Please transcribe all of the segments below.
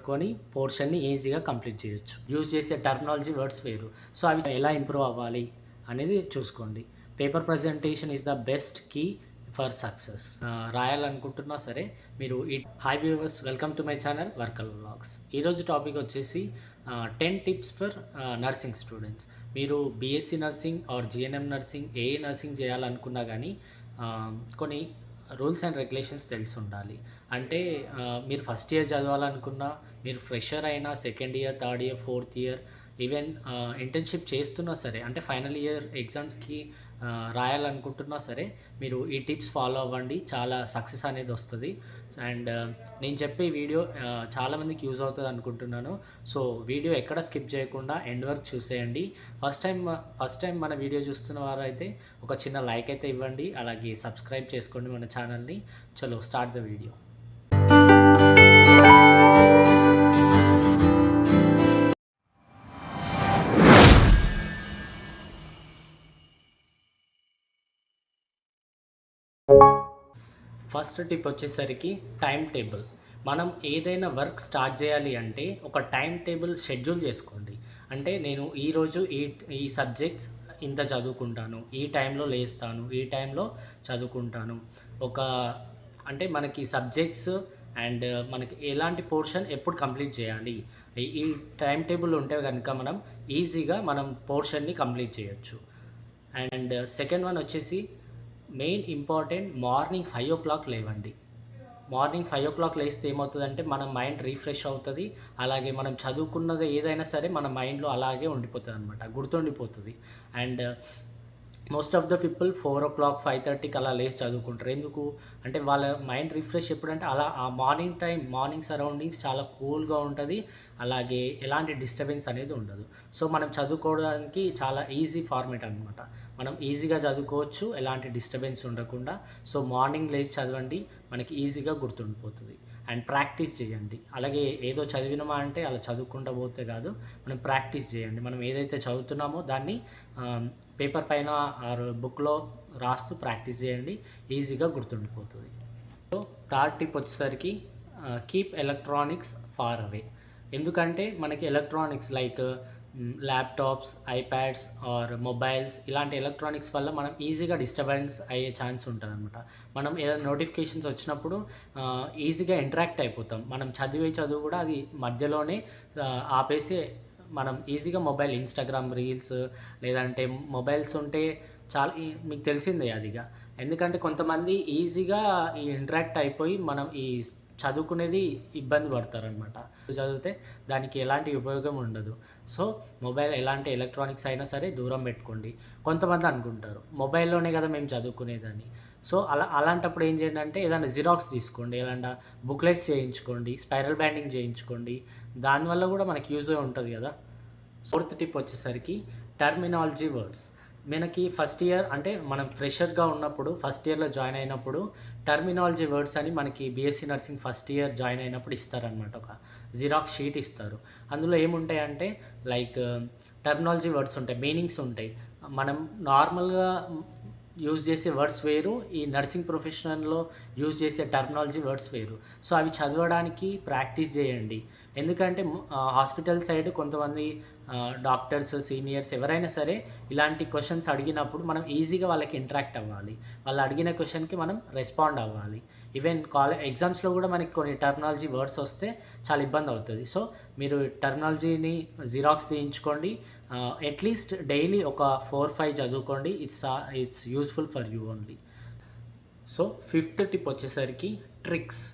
పట్టుకొని పోర్షన్ని ఈజీగా కంప్లీట్ చేయొచ్చు. యూజ్ చేసే టర్మినాలజీ వర్డ్స్ వేరు. సో అవి ఎలా ఇంప్రూవ్ అవ్వాలి అనేది చూసుకోండి. Paper presentation is the best key for success. రాయాలనుకుంటున్నా సరే మీరు hi viewers, welcome to my channel వర్కల్ వ్లాగ్స్. ఈరోజు టాపిక్ వచ్చేసి 10 టిప్స్ ఫర్ నర్సింగ్ స్టూడెంట్స్. మీరు BSc nursing or GNM nursing, ఏ నర్సింగ్ చేయాలనుకున్నా కానీ కొన్ని రూల్స్ అండ్ రెగ్యులేషన్స్ తెలిసి ఉండాలి. అంటే మీరు ఫస్ట్ ఇయర్ చదవాలనుకున్నా, మీరు ఫ్రెషర్ అయినా, second year, third year, fourth year, even internship చేస్తున్నా సరే, అంటే ఫైనల్ ఇయర్ ఎగ్జామ్స్కి రాయాలనుకుంటున్నా సరే మీరు ఈ టిప్స్ ఫాలో అవ్వండి. చాలా సక్సెస్ అనేది వస్తుంది. అండ్ నేను చెప్పే వీడియో చాలామందికి యూజ్ అవుతుంది అనుకుంటున్నాను. సో వీడియో ఎక్కడ స్కిప్ చేయకుండా ఎండ్ వరకు చూసేయండి. ఫస్ట్ టైం మన వీడియో చూస్తున్న వారు అయితే ఒక చిన్న లైక్ అయితే ఇవ్వండి, అలాగే సబ్స్క్రైబ్ చేసుకోండి మన ఛానల్ని. చలో start the video. First tip వచ్చేసరికి టైం టేబుల్. మనం ఏదైనా వర్క్ స్టార్ట్ చేయాలి అంటే ఒక టైం టేబుల్ షెడ్యూల్ చేసుకోండి. అంటే నేను ఈరోజు ఈ సబ్జెక్ట్స్ ఇంత చదువుకుంటాను, ఈ టైంలో లేస్తాను, ఈ టైంలో చదువుకుంటాను. అంటే మనకి సబ్జెక్ట్స్ అండ్ మనకి ఎలాంటి పోర్షన్ ఎప్పుడు కంప్లీట్ చేయాలి, ఈ టైం టేబుల్ ఉంటే కనుక మనం ఈజీగా పోర్షన్ని కంప్లీట్ చేయొచ్చు. అండ్ సెకండ్ వన్ వచ్చేసి మెయిన్ ఇంపార్టెంట్, మార్నింగ్ 5 o'clock లేవండి. మార్నింగ్ 5 o'clock లేస్తే ఏమవుతుందంటే మన మైండ్ రీఫ్రెష్ అవుతుంది. అలాగే మనం చదువుకున్నది ఏదైనా సరే మన మైండ్లో అలాగే ఉండిపోతుంది అనమాట, గుర్తుండిపోతుంది. And most of the people 4 o'clock 5:30కి అలా లేచి చదువుకుంటారు. ఎందుకు అంటే వాళ్ళ మైండ్ రిఫ్రెష్ ఎప్పుడంటే అలా ఆ మార్నింగ్ సరౌండింగ్స్ చాలా కూల్గా ఉంటుంది. అలాగే ఎలాంటి డిస్టర్బెన్స్ అనేది ఉండదు. సో మనం చదువుకోవడానికి చాలా ఈజీ ఫార్మేట్ అనమాట. మనం ఈజీగా చదువుకోవచ్చు ఎలాంటి డిస్టర్బెన్స్ ఉండకుండా. సో మార్నింగ్ లేచి చదవండి, మనకి ఈజీగా గుర్తుండిపోతుంది. అండ్ ప్రాక్టీస్ చేయండి. అలాగే ఏదో చదివినమా అంటే అలా చదువుకుంటూ పోతే కాదు, మనం ప్రాక్టీస్ చేయండి. మనం ఏదైతే చదువుతున్నామో దాన్ని పేపర్ పైన ఆర్ బుక్లో రాస్తూ ప్రాక్టీస్ చేయండి, ఈజీగా గుర్తుండిపోతుంది. సో థర్డ్ టిప్ వచ్చేసరికి కీప్ ఎలక్ట్రానిక్స్ ఫార్ అవే. ఎందుకంటే మనకి electronics like laptops, iPads or mobiles, ఇలాంటి ఎలక్ట్రానిక్స్ వల్ల మనం ఈజీగా డిస్టర్బెన్స్ అయ్యే ఛాన్స్ ఉంటుంది అనమాట. మనం ఏదైనా నోటిఫికేషన్స్ వచ్చినప్పుడు ఈజీగా ఇంటరాక్ట్ అయిపోతాం. మనం చదివే చదువు కూడా అది మధ్యలోనే ఆపేసి మనం ఈజీగా మొబైల్, ఇన్స్టాగ్రామ్ రీల్స్, లేదంటే మొబైల్స్ ఉంటే చాలా మీకు తెలిసిందే అదిగా. ఎందుకంటే కొంతమంది ఈజీగా ఈ ఇంటరాక్ట్ అయిపోయి మనం ఈ చదువుకునేది ఇబ్బంది పడతారనమాట. చదివితే దానికి ఎలాంటి ఉపయోగం ఉండదు. సో మొబైల్ ఎలాంటి ఎలక్ట్రానిక్స్ అయినా సరే దూరం పెట్టుకోండి. కొంతమంది అనుకుంటారు మొబైల్లోనే కదా మేము చదువుకునేదని. సో అలాంటప్పుడు ఏం చేయండి అంటే ఏదైనా జిరాక్స్ తీసుకోండి, ఏదైనా బుక్లెట్స్ చేయించుకోండి, స్పైరల్ బ్యాండింగ్ చేయించుకోండి. దానివల్ల కూడా మనకి యూజ్ ఉంటుంది కదా. ఫోర్త్ టిప్ వచ్చేసరికి టర్మినాలజీ వర్డ్స్. మనకి ఫస్ట్ ఇయర్ అంటే మనం ఫ్రెషర్గా ఉన్నప్పుడు, ఫస్ట్ ఇయర్లో జాయిన్ అయినప్పుడు టర్మినాలజీ వర్డ్స్ అని మనకి BSc nursing first year join అయినప్పుడు ఇస్తారనమాట. ఒక జిరాక్స్ షీట్ ఇస్తారు. అందులో ఏముంటాయంటే లైక్ టర్మినాలజీ వర్డ్స్ ఉంటాయి, మీనింగ్స్ ఉంటాయి. మనం నార్మల్గా యూజ్ చేసే వర్డ్స్ వేరు, ఈ నర్సింగ్ ప్రొఫెషనల్లో యూజ్ చేసే టర్మినాలజీ వర్డ్స్ వేరు. సో అవి చదవడానికి ప్రాక్టీస్ చేయండి. ఎందుకంటే హాస్పిటల్ సైడ్ కొంతమంది డాక్టర్స్, సీనియర్స్ ఎవరైనా సరే ఇలాంటి క్వశ్చన్స్ అడిగినప్పుడు మనం ఈజీగా వాళ్ళకి ఇంటరాక్ట్ అవ్వాలి. వాళ్ళు అడిగిన క్వశ్చన్కి మనం రెస్పాండ్ అవ్వాలి. ఈవెన్ ఎగ్జామ్స్లో కూడా మనకి కొన్ని టర్మినాలజీ వర్డ్స్ వస్తే చాలా ఇబ్బంది అవుతుంది. సో మీరు టర్మినాలజీని జిరాక్స్ తీయించుకోండి. అట్లీస్ట్ డైలీ ఒక 4-5 చదువుకోండి. It's useful for you only. So fifth tip వచ్చేసరికి ట్రిక్స్.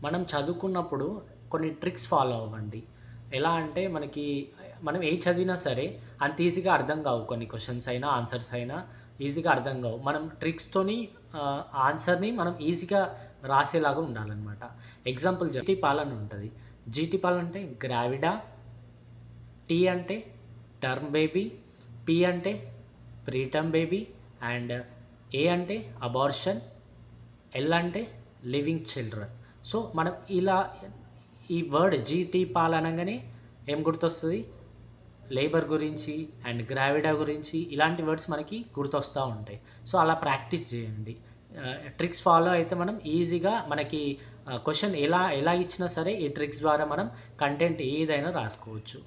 మనం చదువుకున్నప్పుడు కొన్ని ట్రిక్స్ ఫాలో అవ్వండి. ఎలా అంటే మనం ఏ చదివినా సరే అంత ఈజీగా అర్థం కావు. కొన్ని క్వశ్చన్స్ అయినా ఆన్సర్స్ అయినా ఈజీగా అర్థం కావు. మనం ట్రిక్స్తోని ఆన్సర్ని మనం ఈజీగా రాసేలాగా ఉండాలన్నమాట. ఎగ్జాంపుల్ జీటీ పాలన ఉంటుంది. జీటీ పాలన అంటే గ్రావిడా, టీ అంటే టర్మ్ బేబీ, పి అంటే ప్రీటర్మ్ బేబీ, అండ్ ఏ అంటే అబార్షన్, ఎల్ అంటే లివింగ్ చిల్డ్రన్. సో మనం ఇలా ఈ వర్డ్ జీటీ పాల్ అనగానే ఏం గుర్తొస్తుంది? లేబర్ గురించి అండ్ గ్రావిడా గురించి ఇలాంటి వర్డ్స్ మనకి గుర్తొస్తూ ఉంటాయి. సో అలా ప్రాక్టీస్ చేయండి. ట్రిక్స్ ఫాలో అయితే మనం ఈజీగా మనకి క్వశ్చన్ ఎలా ఇచ్చినా సరే ఈ ట్రిక్స్ ద్వారా మనం కంటెంట్ ఏదైనా రాసుకోవచ్చు.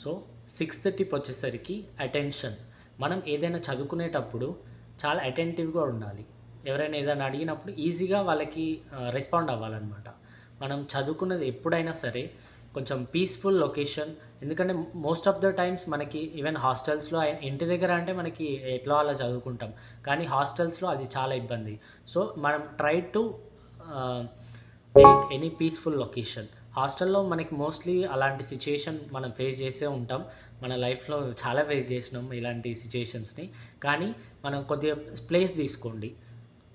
సో 6th టిప్ వచ్చేసరికి అటెన్షన్. మనం ఏదైనా చదువుకునేటప్పుడు చాలా అటెంటివ్గా ఉండాలి. ఎవరైనా ఏదైనా అడిగినప్పుడు ఈజీగా వాళ్ళకి రెస్పాండ్ అవ్వాలన్నమాట. మనం చదువుకున్నది ఎప్పుడైనా సరే కొంచెం పీస్ఫుల్ లొకేషన్. ఎందుకంటే మోస్ట్ ఆఫ్ ద టైమ్స్ మనకి ఈవెన్ హాస్టల్స్లో ఇంటి దగ్గర అంటే మనకి ఎట్లా అలా చదువుకుంటాం, కానీ హాస్టల్స్లో అది చాలా ఇబ్బంది. సో మనం try to take any peaceful location. హాస్టల్లో మనకి మోస్ట్లీ అలాంటి సిచ్యుయేషన్ మనం ఫేస్ చేసే ఉంటాం. మన లైఫ్లో చాలా ఫేస్ చేసినాం ఇలాంటి సిచ్యుయేషన్స్ని. కానీ మనం కొద్దిగా ప్లేస్ తీసుకోండి,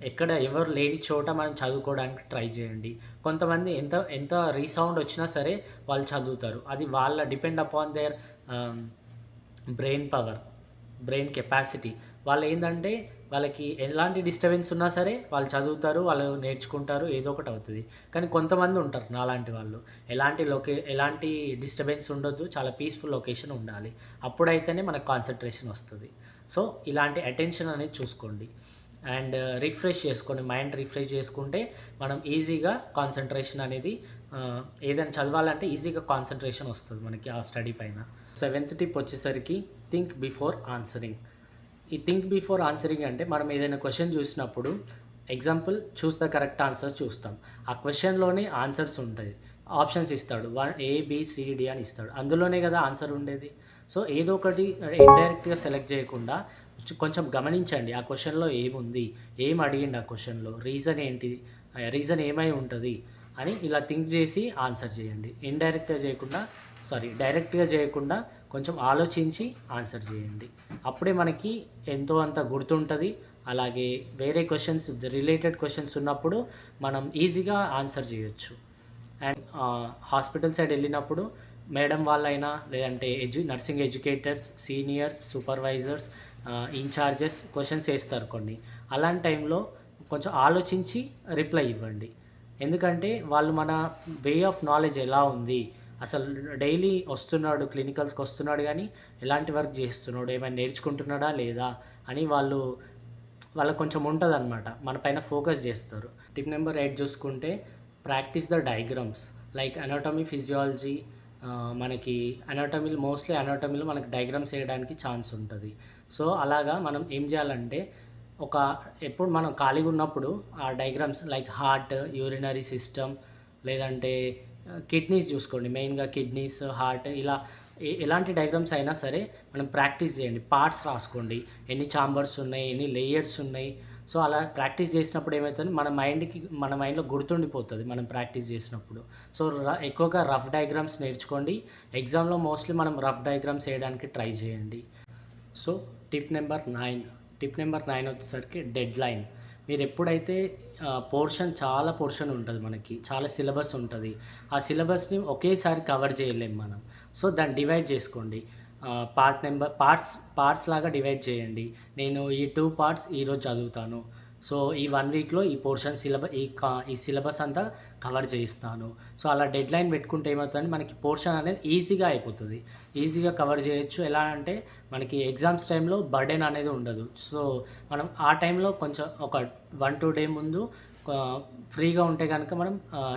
ఎక్కడ ఎవరు లేని చోట మనం చదువుకోవడానికి ట్రై చేయండి. కొంతమంది ఎంత ఎంత రీసౌండ్ వచ్చినా సరే వాళ్ళు చదువుతారు. అది వాళ్ళ depend upon there brain power, brain capacity. వాళ్ళు ఏంటంటే వాళ్ళకి ఎలాంటి డిస్టర్బెన్స్ ఉన్నా సరే వాళ్ళు చదువుతారు, వాళ్ళు నేర్చుకుంటారు, ఏదో ఒకటి అవుతుంది. కానీ కొంతమంది ఉంటారు నాలాంటి వాళ్ళు, ఎలాంటి డిస్టర్బెన్స్ ఉండొద్దు, చాలా పీస్ఫుల్ లొకేషన్ ఉండాలి. అప్పుడైతేనే మనకు కాన్సన్ట్రేషన్ వస్తుంది. సో ఇలాంటి అటెన్షన్ అనేది చూసుకోండి అండ్ రిఫ్రెష్ చేసుకోండి. మైండ్ రిఫ్రెష్ చేసుకుంటే మనం ఈజీగా కాన్సన్ట్రేషన్ అనేది ఏదైనా చదవాలంటే ఈజీగా కాన్సన్ట్రేషన్ వస్తుంది మనకి ఆ స్టడీ పైన. 7th టిప్ వచ్చేసరికి థింక్ బిఫోర్ ఆన్సరింగ్. ఈ థింక్ బిఫోర్ ఆన్సరింగ్ అంటే మనం ఏదైనా క్వశ్చన్ చూసినప్పుడు example choose the correct answers చూస్తాం. ఆ క్వశ్చన్లోనే ఆన్సర్స్ ఉంటాయి, ఆప్షన్స్ ఇస్తాడు, 1 ABCD అని ఇస్తాడు, అందులోనే కదా ఆన్సర్ ఉండేది. సో ఏదో ఒకటి ఇండైరెక్ట్గా సెలెక్ట్ చేయకుండా కొంచెం గమనించండి ఆ క్వశ్చన్లో ఏముంది, ఏం అడిగిండు ఆ క్వశ్చన్లో, రీజన్ ఏంటి, రీజన్ ఏమై ఉంటుంది అని ఇలా థింక్ చేసి ఆన్సర్ చేయండి. డైరెక్ట్గా చేయకుండా కొంచెం ఆలోచించి ఆన్సర్ చేయండి. అప్పుడే మనకి ఎంతో అంత గుర్తుంటుంది. అలాగే వేరే క్వశ్చన్స్, రిలేటెడ్ క్వశ్చన్స్ ఉన్నప్పుడు మనం ఈజీగా ఆన్సర్ చేయొచ్చు. అండ్ హాస్పిటల్ సైడ్ వెళ్ళినప్పుడు మేడం వాళ్ళైనా లేదంటే nursing educators, seniors, supervisors, in-charges questions వేస్తారు కొన్ని. అలాంటి టైంలో కొంచెం ఆలోచించి రిప్లై ఇవ్వండి. ఎందుకంటే వాళ్ళు మన వే ఆఫ్ నాలెడ్జ్ ఎలా ఉంది, అసలు డైలీ వస్తున్నాడు, క్లినికల్స్కి వస్తున్నాడు కానీ ఎలాంటి వర్క్ చేస్తున్నాడు, ఏమైనా నేర్చుకుంటున్నాడా లేదా అని వాళ్ళకు కొంచెం ఉంటుంది అనమాట, మన పైన ఫోకస్ చేస్తారు. టిప్ నెంబర్ 8 చూసుకుంటే practice the diagrams like anatomy, physiology. మనకి మోస్ట్లీ అనాటమీలో మనకి డయాగ్రామ్స్ వేయడానికి ఛాన్స్ ఉంటుంది. సో అలాగా మనం ఏం చేయాలంటే ఎప్పుడు మనం ఖాళీగా ఉన్నప్పుడు ఆ diagrams like heart, urinary system, లేదంటే కిడ్నీస్ చూసుకోండి, మెయిన్గా కిడ్నీస్, హార్ట్, ఇలా ఎలాంటి డయాగ్రామ్స్ అయినా సరే మనం ప్రాక్టీస్ చేయండి. పార్ట్స్ రాసుకోండి, ఎన్ని ఛాంబర్స్ ఉన్నాయి, ఎన్ని లేయర్స్ ఉన్నాయి. సో అలా ప్రాక్టీస్ చేసినప్పుడు ఏమవుతుంది, మన మైండ్లో గుర్తుండిపోతుంది మనం ప్రాక్టీస్ చేసినప్పుడు. సో ఎక్కువగా రఫ్ డయాగ్రామ్స్ నేర్చుకోండి. ఎగ్జామ్లో మోస్ట్లీ మనం రఫ్ డయాగ్రామ్స్ వేయడానికి ట్రై చేయండి. సో టిప్ నెంబర్ 9 వచ్చేసరికి డెడ్ లైన్. మీరు ఎప్పుడైతే చాలా పోర్షన్ ఉంటుంది, మనకి చాలా సిలబస్ ఉంటుంది. ఆ సిలబస్ని ఒకేసారి కవర్ చేయలేం మనం. సో దాన్ని డివైడ్ చేసుకోండి. పార్ట్స్ లాగా డివైడ్ చేయండి. నేను ఈ 2 పార్ట్స్ ఈరోజు చదువుతాను, సో ఈ 1 వీక్లో ఈ పోర్షన్ ఈ సిలబస్ అంతా కవర్ చేయిస్తాను. సో అలా డెడ్ లైన్ పెట్టుకుంటే ఏమవుతుందంటే మనకి పోర్షన్ అనేది ఈజీగా అయిపోతుంది, ఈజీగా కవర్ చేయొచ్చు. ఎలా అంటే మనకి ఎగ్జామ్స్ టైంలో బర్డెన్ అనేది ఉండదు. సో మనం ఆ టైంలో కొంచెం ఒక 1-2 డే ముందు ఫ్రీగా ఉంటే కనుక మనం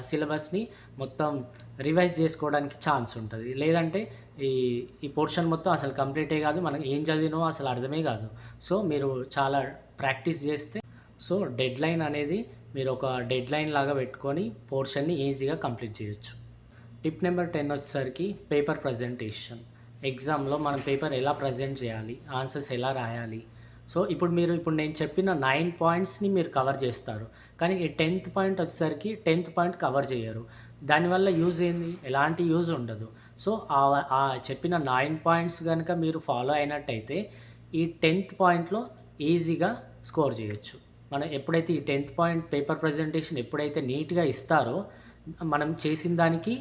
సిలబస్ని మొత్తం రివైజ్ చేసుకోవడానికి ఛాన్స్ ఉంటుంది. లేదంటే ఈ పోర్షన్ మొత్తం అసలు కంప్లీటే కాదు, మనం ఏం చదివినో అసలు అర్థమే కాదు. సో మీరు చాలా ప్రాక్టీస్ చేస్తే సో డెడ్ లైన్ అనేది మీరు ఒక డెడ్ లైన్ లాగా పెట్టుకొని పోర్షన్ని ఈజీగా కంప్లీట్ చేయొచ్చు. టిప్ నెంబర్ 10 వచ్చేసరికి పేపర్ ప్రజెంటేషన్. ఎగ్జామ్లో మనం పేపర్ ఎలా ప్రజెంట్ చేయాలి, ఆన్సర్స్ ఎలా రాయాలి. సో ఇప్పుడు నేను చెప్పిన 9 పాయింట్స్ని మీరు కవర్ చేస్తారు, కానీ ఈ 10th పాయింట్ వచ్చేసరికి 10th పాయింట్ కవర్ చేయరు. దానివల్ల యూజ్ ఏంది, ఎలాంటి యూజ్ ఉండదు. సో ఆ చెప్పిన 9 పాయింట్స్ కనుక మీరు ఫాలో అయినట్టయితే ఈ 10th పాయింట్లో ఈజీగా స్కోర్ చేయొచ్చు. మనం ఎప్పుడైతే ఈ 10th పాయింట్ పేపర్ ప్రజెంటేషన్ ఎప్పుడైతే నీట్గా ఇస్తారో మనం చేసిన దానికి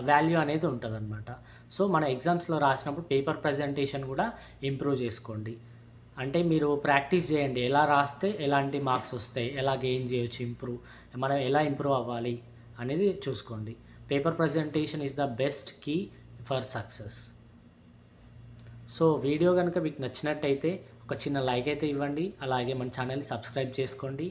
వాల్యూ అనేది ఉంటుందన్నమాట. సో మన ఎగ్జామ్స్లో రాసినప్పుడు పేపర్ ప్రజెంటేషన్ కూడా ఇంప్రూవ్ చేసుకోండి. అంటే మీరు ప్రాక్టీస్ చేయండి, ఎలా రాస్తే ఎలాంటి మార్క్స్ వస్తాయి, ఎలా గెయిన్ చేయొచ్చు, మనం ఎలా ఇంప్రూవ్ అవ్వాలి అనేది చూసుకోండి. Paper presentation is the best key for success. So video కనుక మీకు నచ్చినట్టయితే ఒక చిన్న లైక్ అయితే ఇవ్వండి, అలాగే మన ఛానల్ని సబ్స్క్రైబ్ చేసుకోండి.